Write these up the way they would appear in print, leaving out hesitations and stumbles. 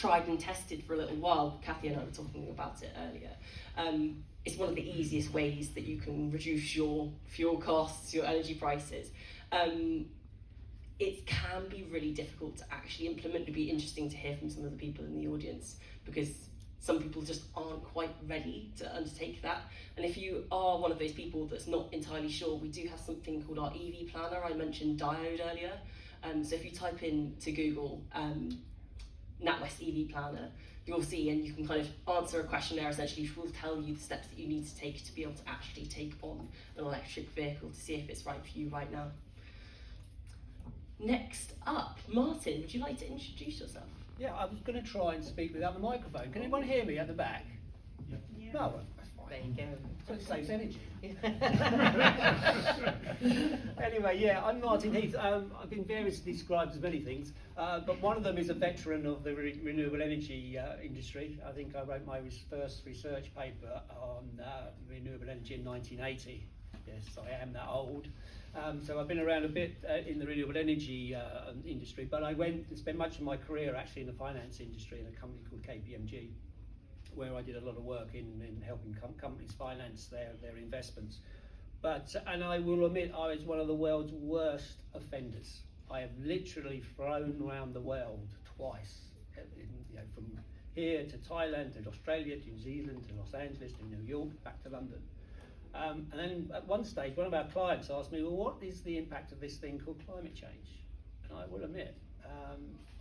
tried and tested for a little while. Kathy and I were talking about it earlier. It's one of the easiest ways that you can reduce your fuel costs, your energy prices. It can be really difficult to actually implement. It'd be interesting to hear from some of the people in the audience, because some people just aren't quite ready to undertake that. And if you are one of those people that's not entirely sure, we do have something called our EV planner. I mentioned Diode earlier. So if you type in to Google NatWest EV planner, you'll see, and you can kind of answer a questionnaire essentially, which will tell you the steps that you need to take to be able to actually take on an electric vehicle to see if it's right for you right now. Next up, Martin, would you like to introduce yourself? Yeah, I was going to try and speak without the microphone. Can anyone hear me at the back? Yeah. No, that's fine. There you go. So it saves energy. Anyway, yeah, I'm Martin Heath. I've been variously described as many things, but one of them is a veteran of the renewable energy industry. I think I wrote my first research paper on renewable energy in 1980. Yes, I am that old. So I've been around a bit in the renewable energy industry, but I went and spent much of my career actually in the finance industry in a company called KPMG, where I did a lot of work in helping companies finance their investments. And I will admit, I was one of the world's worst offenders. I have literally flown around the world twice, from here to Thailand, to Australia, to New Zealand, to Los Angeles, to New York, back to London. And then at one stage, one of our clients asked me, well, what is the impact of this thing called climate change? And I will admit,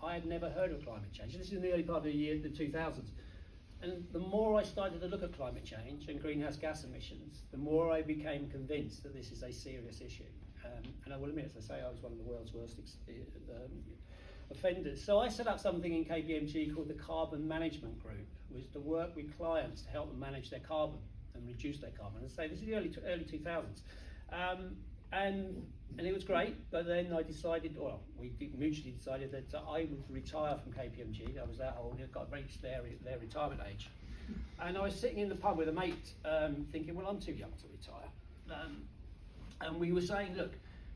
I had never heard of climate change. This is in the early part of the 2000s. And the more I started to look at climate change and greenhouse gas emissions, the more I became convinced that this is a serious issue. And I will admit, as I say, I was one of the world's worst offenders. So I set up something in KPMG called the Carbon Management Group, which is to work with clients to help them manage their carbon and reduce their carbon. And so this is the early 2000s. And it was great, but then I decided, well, we mutually decided that I would retire from KPMG. I was that old, I got reached their retirement age. And I was sitting in the pub with a mate thinking, well, I'm too young to retire. And we were saying, look,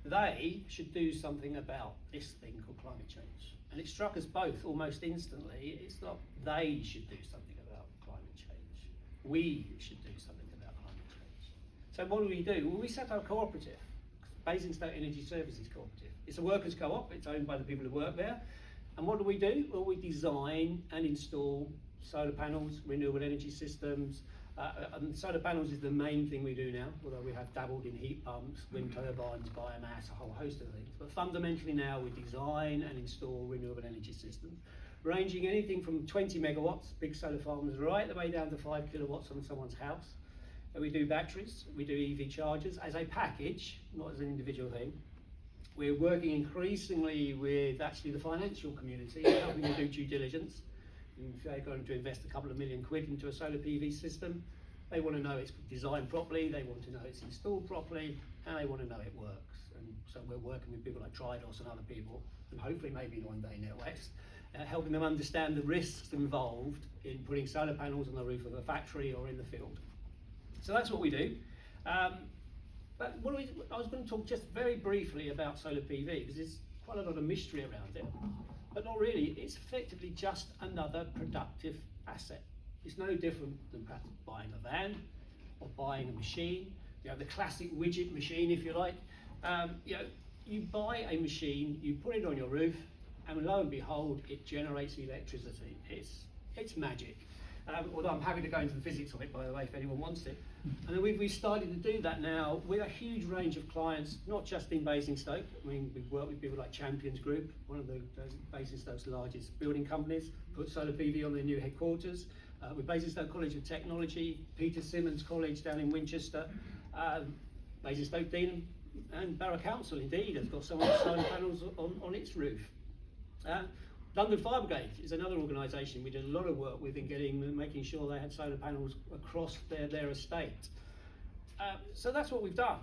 they should do something about this thing called climate change. And it struck us both almost instantly. It's not they should do something about climate change. We should do something about climate change. So what do? Well, we set up a cooperative, Basingstoke Energy Services Cooperative. It's a workers' co-op. It's owned by the people who work there. And what do? Well, we design and install solar panels, renewable energy systems. And solar panels is the main thing we do now, although we have dabbled in heat pumps, wind turbines, biomass, a whole host of things. But fundamentally now we design and install renewable energy systems, ranging anything from 20 megawatts, big solar farms, right the way down to 5 kilowatts on someone's house. And we do batteries, we do EV chargers as a package, not as an individual thing. We're working increasingly with actually the financial community, helping them do due diligence. If they're going to invest a couple of million quid into a solar PV system, they want to know it's designed properly, they want to know it's installed properly, and they want to know it works. And so we're working with people like Tridos and other people, and hopefully maybe one day NetWest, helping them understand the risks involved in putting solar panels on the roof of a factory or in the field. So that's what we do. But I was going to talk just very briefly about solar PV, because there's quite a lot of mystery around it. But not really, it's effectively just another productive asset. It's no different than perhaps buying a van or buying a machine, the classic widget machine, if you like. You buy a machine, you put it on your roof, and lo and behold, it generates electricity. It's magic. Although I'm happy to go into the physics of it, by the way, if anyone wants it. And then we've started to do that now with a huge range of clients, not just in Basingstoke. I mean, we've worked with people like Champions Group, one of the Basingstoke's largest building companies, put solar PV on their new headquarters. With Basingstoke College of Technology, Peter Simmons College down in Winchester, Basingstoke Dean and Borough Council, indeed, has got some of the solar panels on its roof. London Fire Brigade is another organisation we did a lot of work with in making sure they had solar panels across their estate. So that's what we've done.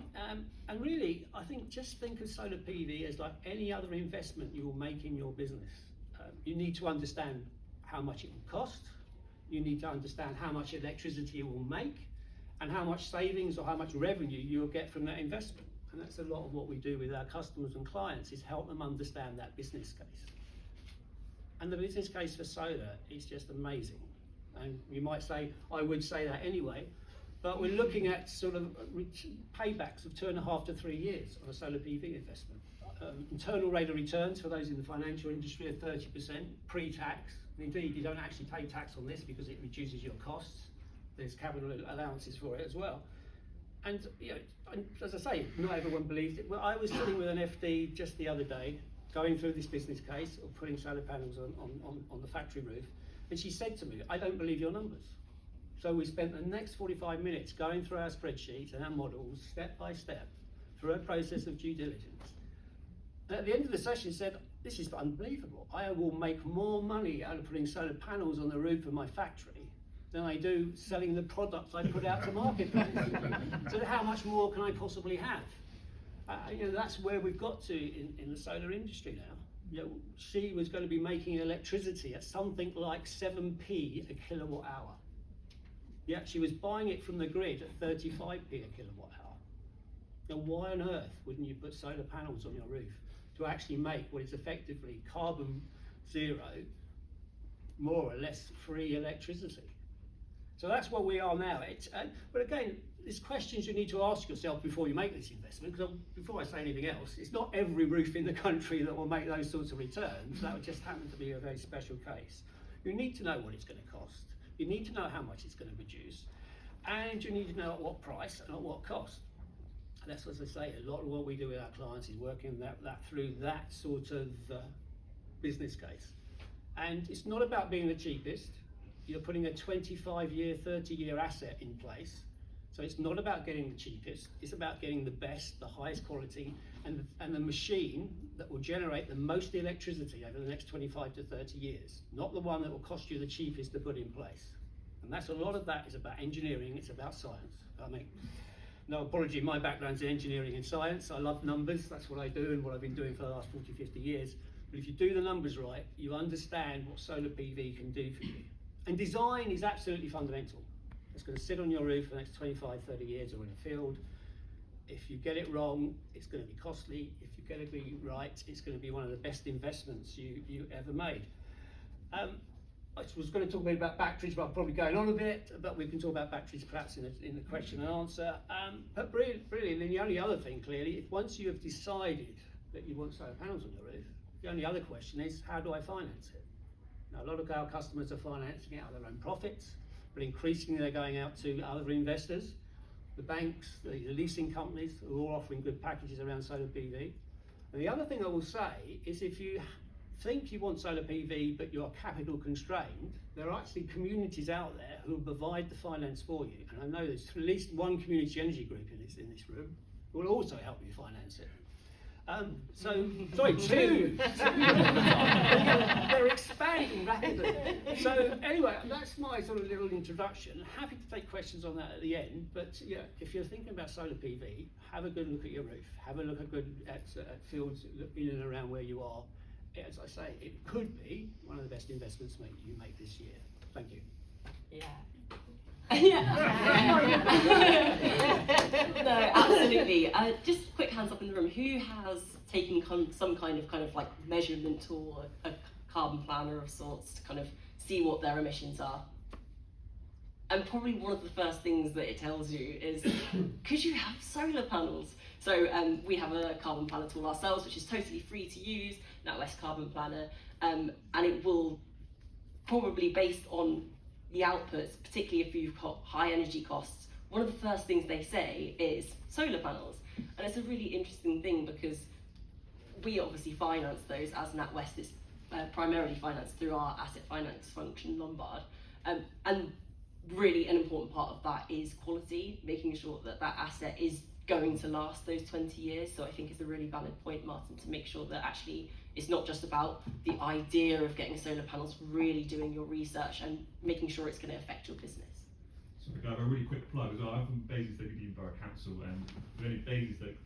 And really, I think just think of solar PV as like any other investment you will make in your business. You need to understand how much it will cost. You need to understand how much electricity it will make and how much savings or how much revenue you'll get from that investment. And that's a lot of what we do with our customers and clients, is help them understand that business case. And the business case for solar is just amazing. And you might say, I would say that anyway, but we're looking at sort of paybacks of 2.5 to 3 years on a solar PV investment. Internal rate of returns for those in the financial industry are 30% pre-tax. Indeed, you don't actually pay tax on this because it reduces your costs. There's capital allowances for it as well. And you know, as I say, not everyone believed it. Well, I was sitting with an FD just the other day, going through this business case of putting solar panels on the factory roof, and she said to me, I don't believe your numbers. So we spent the next 45 minutes going through our spreadsheets and our models, step by step, through a process of due diligence. And at the end of the session, she said, this is unbelievable. I will make more money out of putting solar panels on the roof of my factory than I do selling the products I put out to marketplace. So how much more can I possibly have? You know, that's where we've got to in the solar industry now. You know, she was going to be making electricity at something like 7p a kilowatt hour. Yet she was buying it from the grid at 35p a kilowatt hour. Now, why on earth wouldn't you put solar panels on your roof to actually make what is effectively carbon zero, more or less free electricity? So that's where we are now. But again, there's questions you need to ask yourself before you make this investment, because before I say anything else, it's not every roof in the country that will make those sorts of returns. That would just happen to be a very special case. You need to know what it's going to cost. You need to know how much it's going to produce, and you need to know at what price and at what cost. And that's, as I say, a lot of what we do with our clients is working that through that sort of business case. And it's not about being the cheapest. You're putting a 25-year, 30-year asset in place. So it's not about getting the cheapest, it's about getting the best, the highest quality, and the machine that will generate the most electricity over the next 25 to 30 years, not the one that will cost you the cheapest to put in place. And that's a lot of that is about engineering, it's about science. I mean, no apology, my background's in engineering and science. I love numbers, that's what I do and what I've been doing for the last 40, 50 years. But if you do the numbers right, you understand what solar PV can do for you. And design is absolutely fundamental. It's going to sit on your roof for the next 25, 30 years or in a field. If you get it wrong, it's going to be costly. If you get it right, it's going to be one of the best investments you ever made. I was going to talk a bit about batteries, but I'm probably going on a bit, but we can talk about batteries perhaps in the question and answer. But really, the only other thing, clearly, if once you have decided that you want solar panels on your roof, the only other question is, how do I finance it? Now, a lot of our customers are financing out of their own profits, but increasingly they're going out to other investors. The banks, the leasing companies are all offering good packages around solar PV. And the other thing I will say is if you think you want solar PV but you're capital constrained, there are actually communities out there who will provide the finance for you. And I know there's at least one community energy group in this room who will also help you finance it. Sorry, two. They're expanding rapidly. So anyway, that's my sort of little introduction. Happy to take questions on that at the end. But yeah, if you're thinking about solar PV, have a good look at your roof. Have a look at fields in and around where you are. As I say, it could be one of the best investments you make this year. Thank you. Yeah. No, absolutely. Just quick hands up in the room. Who has taken some kind of like measurement or a carbon planner of sorts to kind of see what their emissions are? And probably one of the first things that it tells you is, could you have solar panels? So we have a carbon planner tool ourselves, which is totally free to use, NatWest Carbon Planner, and it will probably, based on the outputs, particularly if you've got high energy costs, one of the first things they say is solar panels. And it's a really interesting thing because we obviously finance those as NatWest. It's primarily financed through our asset finance function, Lombard. And really an important part of that is quality, making sure that that asset is going to last those 20 years. So I think it's a really valid point, Martin, to make sure that actually it's not just about the idea of getting solar panels, really doing your research and making sure it's going to affect your business. So I have a really quick plug as well. I'm from Basingstoke Borough Council, and with any Basingstoke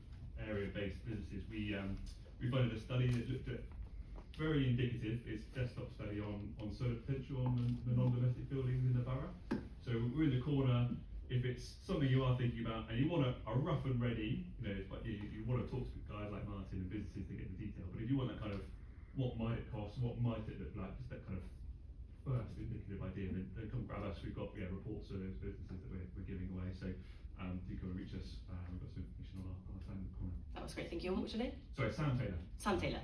area-based businesses, we funded a study that looked at, very indicative, it's a desktop study on solar potential on the non-domestic buildings in the borough. So we're in the corner. If it's something you are thinking about and you want a rough and ready, you want to talk to guys like Martin and businesses to get the detail, but if you want that kind of what might it cost, what might it look like, just that kind of first indicative idea. And then come grab us. We've got reports of those businesses that we're giving away. So do come and reach us. We've got some information on our stand comment. That was great, thank you. And what's your name? Sorry, Sam Taylor. Sam Taylor.